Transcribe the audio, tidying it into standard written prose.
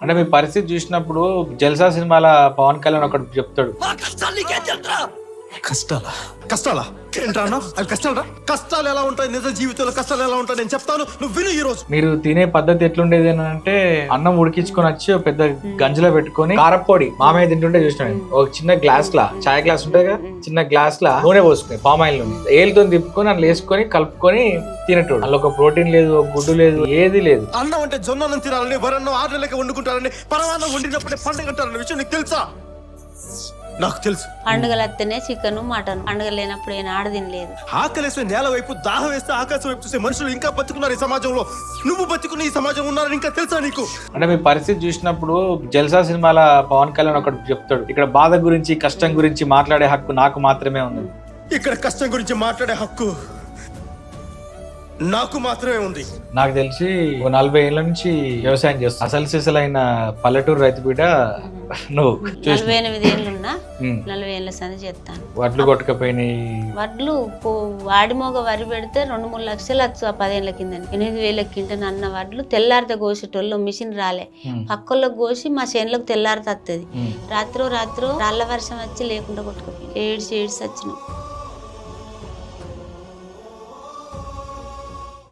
అంటే మీ పరిస్థితి చూసినప్పుడు జల్సా సినిమాల పవన్ కళ్యాణ్ ఒకటి చెప్తాడు, కష్టాలా కష్టాలా ఏంట్రా అవి కష్టాలరా? కష్టాలు ఎలా ఉంటాయి నిజ జీవితంలో, కష్టాలు ఎలా ఉంటాయి నేను చెప్తాను, నువ్వు విను ఈ రోజు. మీరు తినే పద్ధతి ఎట్లుండేది అని అంటే అన్నం ఉడికించుకొని వచ్చి ఒక పెద్ద గంజలో పెట్టుకొని కారప్పొడి మామయ్య తింటుంటే చూసినాను. ఒక చిన్న గ్లాస్ లా చాయ్ గ్లాస్ ఉంటుంది కదా, చిన్న గ్లాస్ లా నూనె పోసుకుని పామాయిల్ నూనె ఏలుతో తిప్పుకొని అందులో వేసుకొని కలుపుకొని తినట్టు. అందులో ఒక ప్రోటీన్ లేదు, ఒక గుడ్డు లేదు, ఏది లేదు. అన్నం అంటే జొన్నన్నం తినాలని, వరన్నం 6 నెలలకి వండుకుంటారని, పరమాన్నం వండినప్పుడే పండుగ అంటారన్న విషయం నీకు తెలుసా? నాకు తెలుసు. పండుగలు వస్తేనే చికెన్ మటన్, పండుగ లేనప్పుడు ఏం ఆడ తినలేదు. ఆకలేస్తే నేల వైపు, దాహం వేస్తే ఆకాశం వైపు చూసే మనుషులు ఇంకా బతుకున్నారు ఈ సమాజంలో. నువ్వు బతుకున్న ఈ సమాజం ఉన్నారని ఇంకా తెలుసా నీకు? అంటే మీ పరిస్థితి చూసినప్పుడు జల్సా సినిమాల పవన్ కళ్యాణ్ ఒకటి చెప్తాడు, ఇక్కడ బాధ గురించి కష్టం గురించి మాట్లాడే హక్కు నాకు మాత్రమే ఉంది. ఇక్కడ కష్టం గురించి మాట్లాడే హక్కు నాకు మాత్రమే ఉంది. నాకు తెలిసి 40 ఏళ్ళ నుంచి వ్యవసాయం చేస్తా. అసలు సిసలైన పల్లెటూరు రైతు బిడ్డ నువ్వు. 48 ఏళ్ళున్నా 40 ఏళ్ళ సంది చేస్తాను. వడ్లు కొట్టుకపోయినాయి. వడ్లు వాడిమోగ వరి పెడితే 2-3 లక్షలు వచ్చు ఆ 10 ఏళ్ళ కింద. 8,000 కింటన అన్న వడ్లు తెల్లారితే కోసేటోళ్ళు, మిషన్ రాలే. పక్కలకు కోసి మా చేనులకు తెల్లారితే వస్తుంది. రాత్రో రాత్రో రాళ్ళ వర్షం వచ్చి లేకుండా కొట్టుకుపోయి ఏడ్చి వచ్చినాం.